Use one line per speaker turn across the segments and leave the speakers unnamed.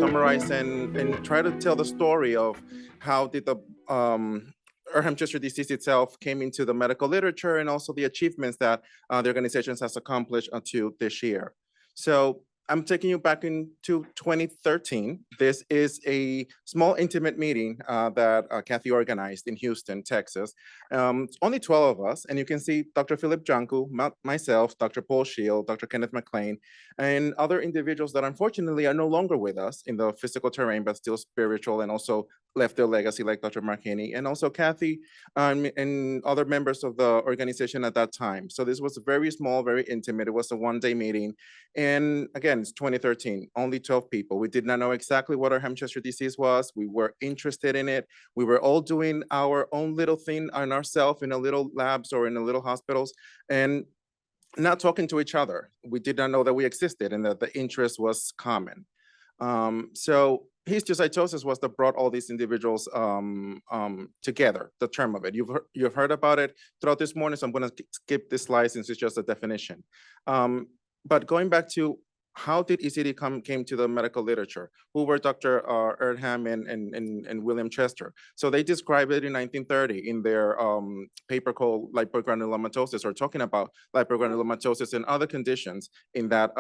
summarize and try to tell the story of how did the Erdheim-Chester disease itself came into the medical literature and also the achievements that the organization has accomplished until this year. So I'm taking you back into 2013. This is a small intimate meeting that Kathy organized in Houston, Texas. Only 12 of us, and you can see Dr. Philip Janku, myself, Dr. Paul Shield, Dr. Kenneth McLean, and other individuals that unfortunately are no longer with us in the physical terrain, but still spiritual and also left their legacy like Dr. Marchini, and also Kathy and other members of the organization at that time. So this was very small, very intimate. It was a one-day meeting. And again, it's 2013, only 12 people. We did not know exactly what Erdheim-Chester disease was. We were interested in it. We were all doing our own little thing on ourselves in a little labs or in a little hospitals and not talking to each other. We did not know that we existed and that the interest was common. So histiocytosis was that brought all these individuals together, the term of it. You've heard about it throughout this morning, so I'm going to skip this slide since it's just a definition. But going back to how did ECD came to the medical literature? Who were Dr. Erdheim and William Chester? So they described it in 1930 in their paper called lipogranulomatosis, or talking about lipogranulomatosis and other conditions in that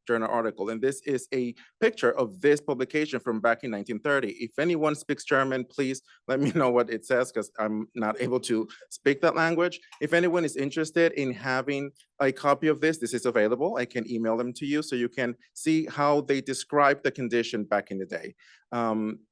journal article. And this is a picture of this publication from back in 1930. If anyone speaks German, please let me know what it says, because I'm not able to speak that language. If anyone is interested in having a copy of this is available. I can email them to you so you can see how they described the condition back in the day.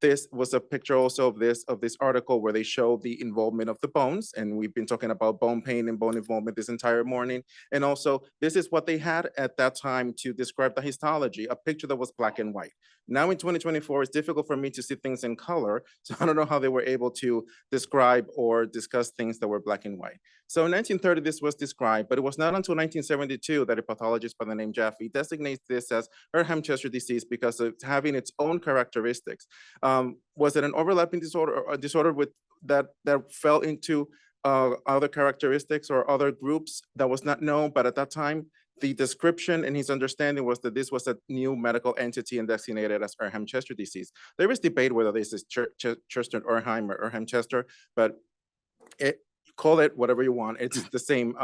This was a picture also of this article where they show the involvement of the bones, and we've been talking about bone pain and bone involvement this entire morning. And also, this is what they had at that time to describe the histology, a picture that was black and white. Now in 2024, it's difficult for me to see things in color, so I don't know how they were able to describe or discuss things that were black and white. So in 1930, this was described, but it was not until 1972 that a pathologist by the name Jaffe designates this as Erdheim-Chester disease because it's having its own characteristics. Was it an overlapping disorder or a disorder with that fell into other characteristics or other groups that was not known, but at that time, the description and his understanding was that this was a new medical entity and designated as Erdheim-Chester disease. There is debate whether this is Chester-Erdheim or Erdheim-Chester, but call it whatever you want. It's the same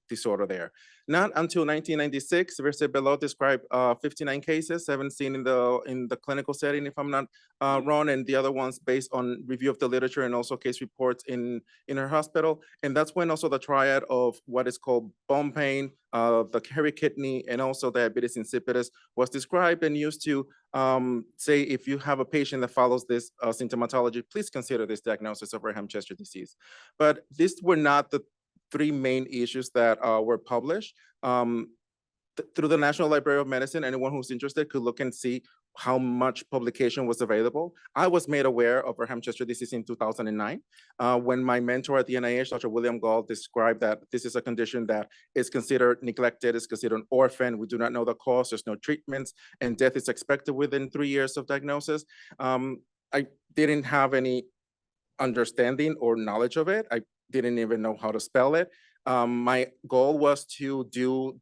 disorder there. Not until 1996, listed below described 59 cases, 17 in the clinical setting, if I'm not wrong, and the other ones based on review of the literature and also case reports in her hospital. And that's when also the triad of what is called bone pain, the hairy kidney, and also diabetes insipidus was described and used to say if you have a patient that follows this symptomatology, please consider this diagnosis of Erdheim-Chester disease. But these were not the three main issues that were published. Through the National Library of Medicine, anyone who's interested could look and see how much publication was available. I was made aware of Erdheim-Chester disease in 2009 when my mentor at the NIH, Dr. William Gall, described that this is a condition that is considered neglected, is considered an orphan. We do not know the cause, there's no treatments, and death is expected within 3 years of diagnosis. I didn't have any understanding or knowledge of it. I didn't even know how to spell it. My goal was to do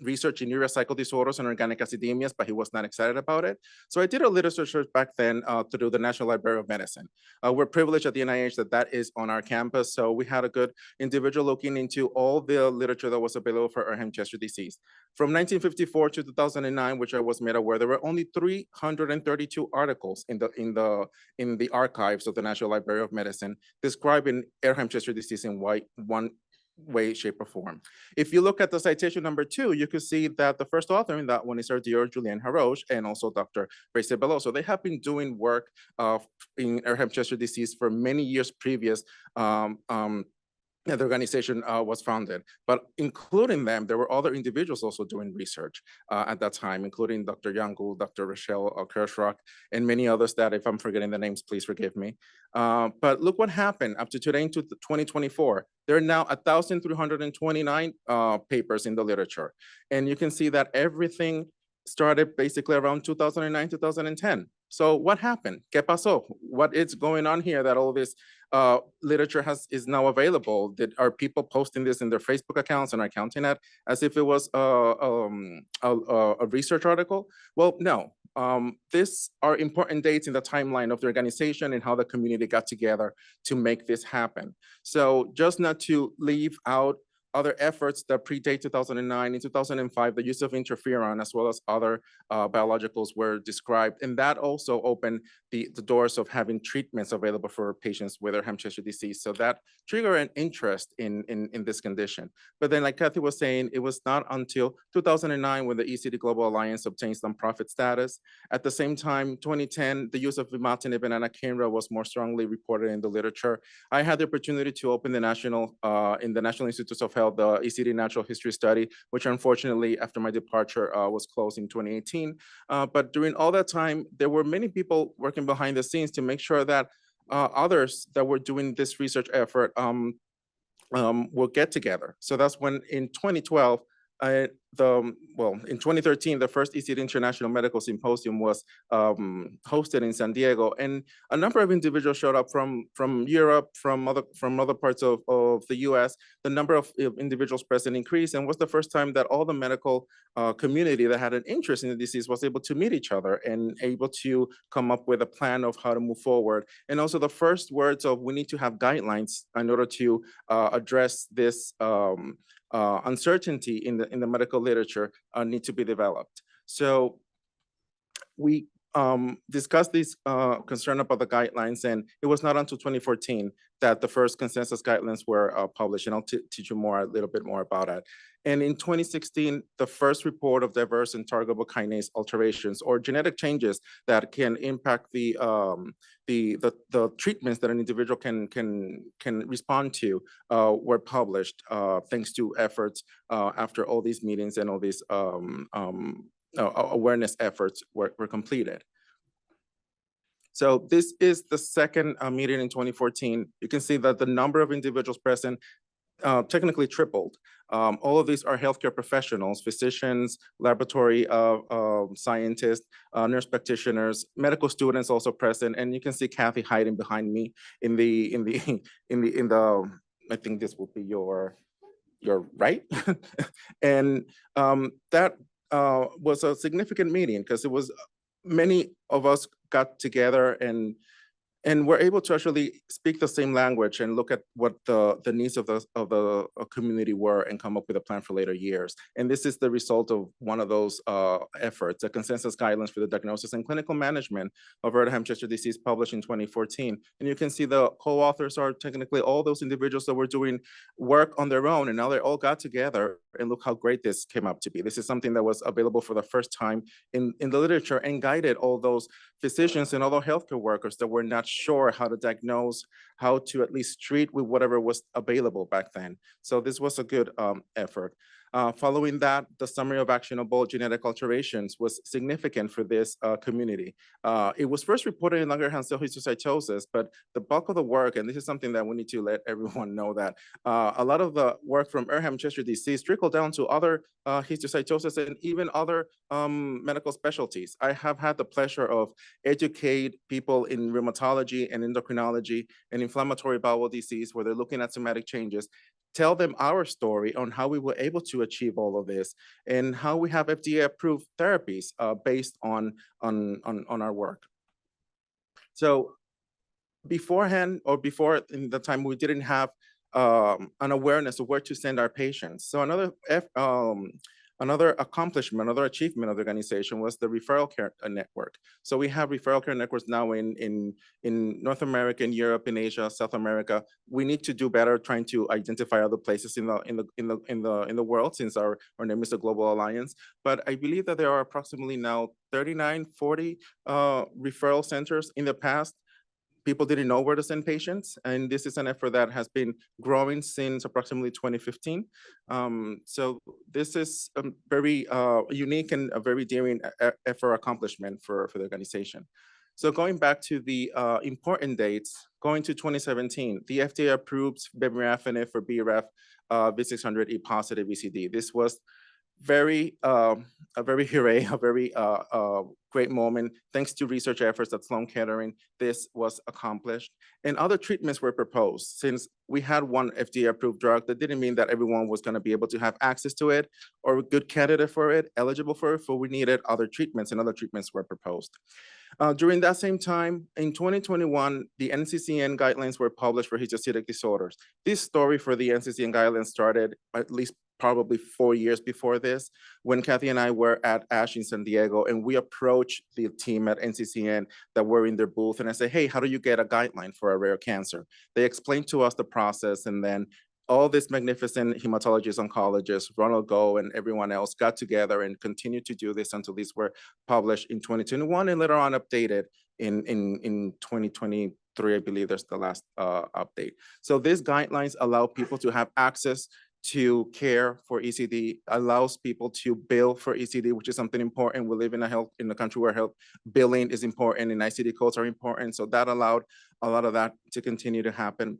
research in urea cycle disorders and organic acidemias, but he was not excited about it. So I did a literature search back then through the National Library of Medicine. We're privileged at the NIH that is on our campus. So we had a good individual looking into all the literature that was available for Erdheim-Chester disease. From 1954 to 2009, which I was made aware, there were only 332 articles in the archives of the National Library of Medicine describing Erdheim-Chester disease in one way, shape, or form. If you look at the citation number 2, you can see that the first author in that one is our dear Julianne Haroche and also Dr. Bracy Below. So they have been doing work in Erdheim-Chester disease for many years previous the organization was founded. But including them, there were other individuals also doing research at that time, including Dr. Yangul, Dr. Rochelle Kirschrock, and many others that if I'm forgetting the names, please forgive me. But look what happened up to today into 2024. There are now 1,329 papers in the literature. And you can see that everything started basically around 2009, 2010. So what happened? ¿Qué pasó? What is going on here that all this literature is now available? Are people posting this in their Facebook accounts and are counting it as if it was a research article? Well, no. These are important dates in the timeline of the organization and how the community got together to make this happen. So just not to leave out other efforts that predate 2009. In 2005, the use of interferon as well as other biologicals were described. And that also opened the doors of having treatments available for patients with Erdheim-Chester disease. So that triggered an interest in this condition. But then like Kathy was saying, it was not until 2009 when the ECD Global Alliance obtains nonprofit status. At the same time, 2010, the use of imatinib and anakinra was more strongly reported in the literature. I had the opportunity to open the National Institutes of Health, the ECD Natural History Study, which unfortunately, after my departure, was closed in 2018. But during all that time, there were many people working behind the scenes to make sure that others that were doing this research effort will get together. So that's when in 2012, in 2013, the first ECD International Medical Symposium was hosted in San Diego, and a number of individuals showed up from Europe, from other parts of the U.S. The number of individuals present increased, and was the first time that all the medical community that had an interest in the disease was able to meet each other and able to come up with a plan of how to move forward. And also the first words of we need to have guidelines in order to address this uncertainty in the medical literature need to be developed. So we discussed this concern about the guidelines, and it was not until 2014 that the first consensus guidelines were published, and I'll teach you a little bit more about it. And in 2016, the first report of diverse and targetable kinase alterations or genetic changes that can impact the treatments that an individual can respond to were published thanks to efforts after all these meetings and all these awareness efforts were completed. So this is the second meeting in 2014. You can see that the number of individuals present technically tripled. All of these are healthcare professionals, physicians, laboratory scientists, nurse practitioners, medical students also present, and you can see Kathy hiding behind me in the I think this will be your right, and that was a significant meeting because it was many of us got together and we're able to actually speak the same language and look at what the needs of the community were and come up with a plan for later years. And this is the result of one of those efforts, the consensus guidelines for the diagnosis and clinical management of Erdheim-Chester disease published in 2014. And you can see the co-authors are technically all those individuals that were doing work on their own, and now they all got together and look how great this came up to be. This is something that was available for the first time in the literature and guided all those physicians and other healthcare workers that were not sure how to diagnose, how to at least treat with whatever was available back then. So this was a good effort. Following that, the summary of actionable genetic alterations was significant for this community. It was first reported in Langerhans cell histiocytosis, but the bulk of the work, and this is something that we need to let everyone know, that a lot of the work from Erdheim-Chester disease trickled down to other histiocytosis and even other medical specialties. I have had the pleasure of educate people in rheumatology and endocrinology and inflammatory bowel disease where they're looking at somatic changes, tell them our story on how we were able to achieve all of this and how we have FDA-approved therapies based on our work. So beforehand, or before in the time, we didn't have an awareness of where to send our patients. So another accomplishment, another achievement of the organization was the referral care network. So we have referral care networks now in North America, in Europe, in Asia, South America. We need to do better trying to identify other places in the world, since our name is the Global Alliance. But I believe that there are approximately now 39, 40 referral centers. In the past, people didn't know where to send patients, and this is an effort that has been growing since approximately 2015. So this is a very unique and a very daring effort accomplishment for the organization. So going back to the important dates, going to 2017, the FDA approves bebirafenib for BRAF V600E positive ECD. This was very, a very hooray, a very great moment. Thanks to research efforts at Sloan Kettering, this was accomplished. And other treatments were proposed. Since we had one FDA-approved drug, that didn't mean that everyone was going to be able to have access to it or a good candidate for it, eligible for it, so we needed other treatments, and other treatments were proposed. During that same time, in 2021, the NCCN guidelines were published for histiocytic disorders. This story for the NCCN guidelines started at least probably 4 years before this, when Kathy and I were at ASH in San Diego, and we approached the team at NCCN that were in their booth, and I said, hey, how do you get a guideline for a rare cancer? They explained to us the process, and then all these magnificent hematologists, oncologists, Ronald Go and everyone else got together and continued to do this until these were published in 2021 and later on updated in 2023, I believe there's the last update. So these guidelines allow people to have access to care for ECD, allows people to bill for ECD, which is something important. We live in a country where health billing is important and ICD codes are important. So that allowed a lot of that to continue to happen.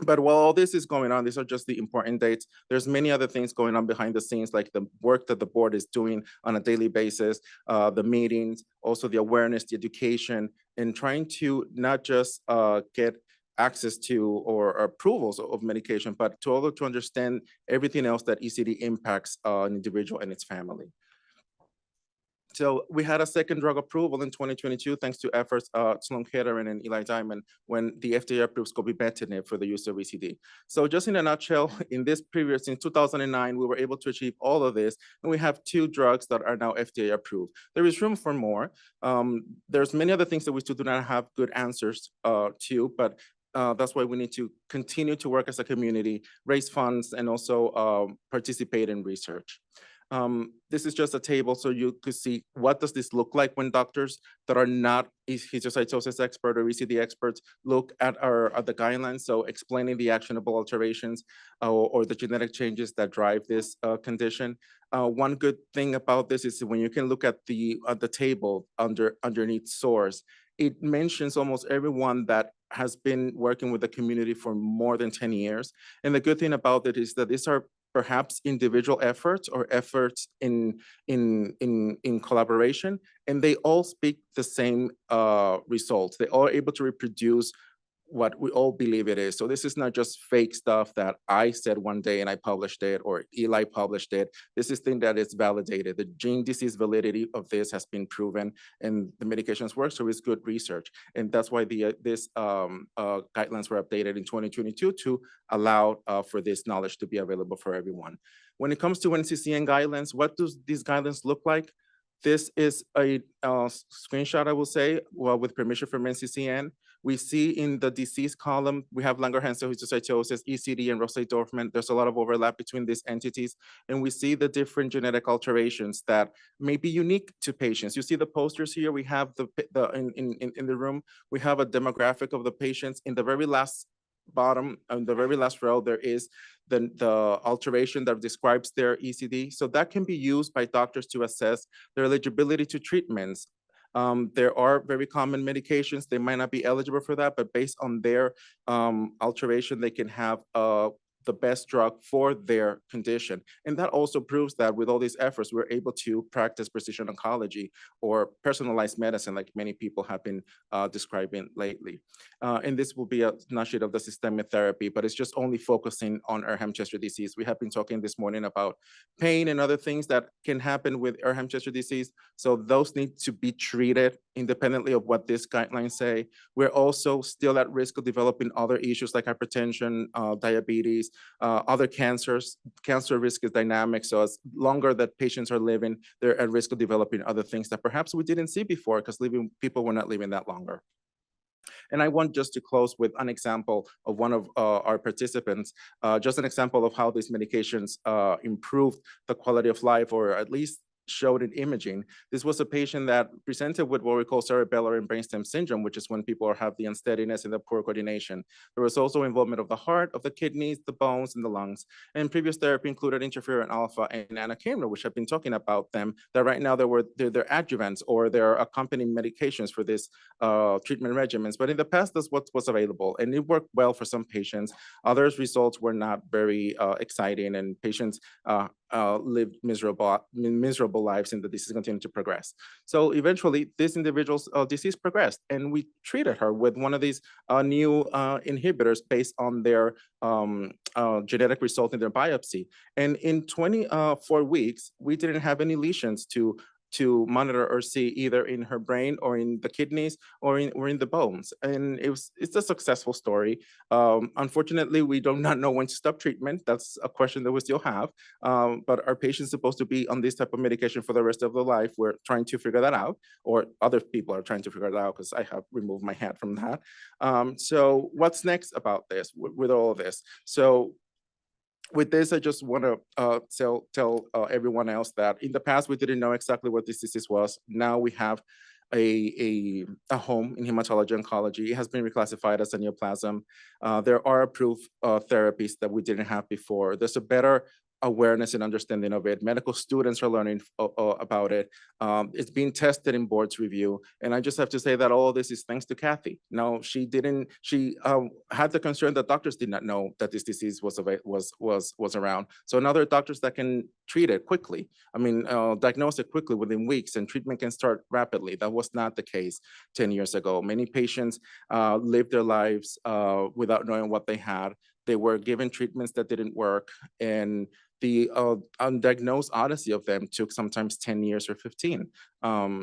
But while all this is going on, these are just the important dates. There's many other things going on behind the scenes, like the work that the board is doing on a daily basis, the meetings, also the awareness, the education, and trying to not just get access to or approvals of medication, but to also to understand everything else that ECD impacts an individual and its family. So we had a second drug approval in 2022, thanks to efforts Sloan Kettering and Eli Diamond, when the FDA approved scobimetinib for the use of ECD. So just in a nutshell, in this previous, in 2009, we were able to achieve all of this, and we have 2 drugs that are now FDA approved. There is room for more. There's many other things that we still do not have good answers to, but that's why we need to continue to work as a community, raise funds, and also participate in research. This is just a table so you could see what does this look like when doctors that are not histiocytosis expert or ECD experts look at the guidelines. So explaining the actionable alterations or the genetic changes that drive this condition. One good thing about this is when you can look at the table underneath source, it mentions almost everyone that has been working with the community for more than 10 years. And the good thing about it is that these are perhaps individual efforts or efforts in collaboration, and they all speak the same results. They are able to reproduce what we all believe it is. So this is not just fake stuff that I said one day and I published it, or Eli published it. This is thing that is validated. The gene disease validity of this has been proven, and the medications work, so it's good research. And that's why this guidelines were updated in 2022 to allow for this knowledge to be available for everyone. When it comes to NCCN guidelines, what do these guidelines look like? This is a screenshot, I will say, well, with permission from NCCN. We see in the disease column, we have Langerhans histiocytosis, ECD, and Rosay-Dorfman. There's a lot of overlap between these entities. And we see the different genetic alterations that may be unique to patients. You see the posters here. We have in the room, we have a demographic of the patients. In the very last bottom, on the very last row, there is the alteration that describes their ECD. So that can be used by doctors to assess their eligibility to treatments. There are very common medications. They might not be eligible for that, but based on their alteration, they can have the best drug for their condition. And that also proves that with all these efforts, we're able to practice precision oncology or personalized medicine like many people have been describing lately. And this will be a snapshot of the systemic therapy, but it's just only focusing on Erdheim-Chester disease. We have been talking this morning about pain and other things that can happen with Erdheim-Chester disease. So those need to be treated independently of what these guidelines say. We're also still at risk of developing other issues like hypertension, diabetes, other cancers. Cancer risk is dynamic, so as longer that patients are living, they're at risk of developing other things that perhaps we didn't see before because people were not living that longer. And I want just to close with an example of one of our participants, just an example of how these medications improved the quality of life, or at least showed in imaging. This was a patient that presented with what we call cerebellar and brainstem syndrome, which is when people have the unsteadiness and the poor coordination. There was also involvement of the heart, of the kidneys, the bones, and the lungs. And previous therapy included interferon alpha and anakinra, which I've been talking about them, that right now they're adjuvants or they're accompanying medications for this treatment regimens. But in the past, that's what was available. And it worked well for some patients. Others results were not very exciting, and patients lived miserable lives, and the disease continued to progress. So eventually, this individual's disease progressed, and we treated her with one of these new inhibitors based on their genetic result in their biopsy. And in 24 weeks, we didn't have any lesions to monitor or see, either in her brain or in the kidneys or in the bones. And it's a successful story. Unfortunately, we do not know when to stop treatment. That's a question that we still have. But are patients supposed to be on this type of medication for the rest of their life? We're trying to figure that out, or other people are trying to figure that out, because I have removed my hat from that. So what's next about this, with all of this? So with this, I just want to tell everyone else that in the past, we didn't know exactly what this disease was. Now we have a home in hematology oncology. It has been reclassified as a neoplasm. There are approved therapies that we didn't have before. There's a better awareness and understanding of it. Medical students are learning about it. It's being tested in board's review. And I just have to say that all of this is thanks to Kathy. Now, she had the concern that doctors did not know that this disease was around. So now there are doctors that can treat it quickly. I mean, diagnose it quickly within weeks, and treatment can start rapidly. That was not the case 10 years ago. Many patients lived their lives without knowing what they had. They were given treatments that didn't work, and the undiagnosed odyssey of them took sometimes 10 years or 15.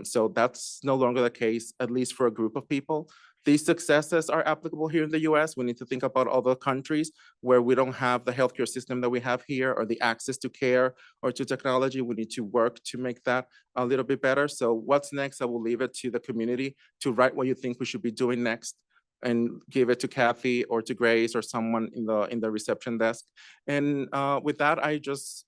So that's no longer the case, at least for a group of people. These successes are applicable here in the US. We need to think about other countries where we don't have the healthcare system that we have here, or the access to care or to technology. We need to work to make that a little bit better. So what's next? I will leave it to the community to write what you think we should be doing next, and give it to Kathy or to Grace or someone in the reception desk. And with that, I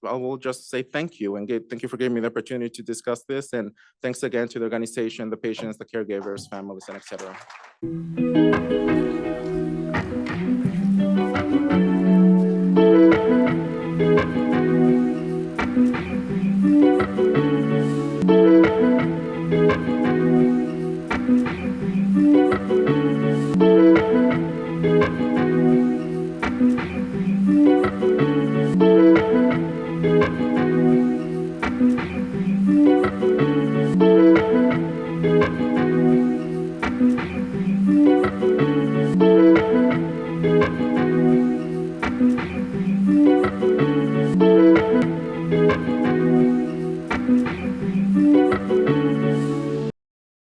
will just say thank you, and thank you for giving me the opportunity to discuss this. And thanks again to the organization, the patients, the caregivers, families, and et cetera.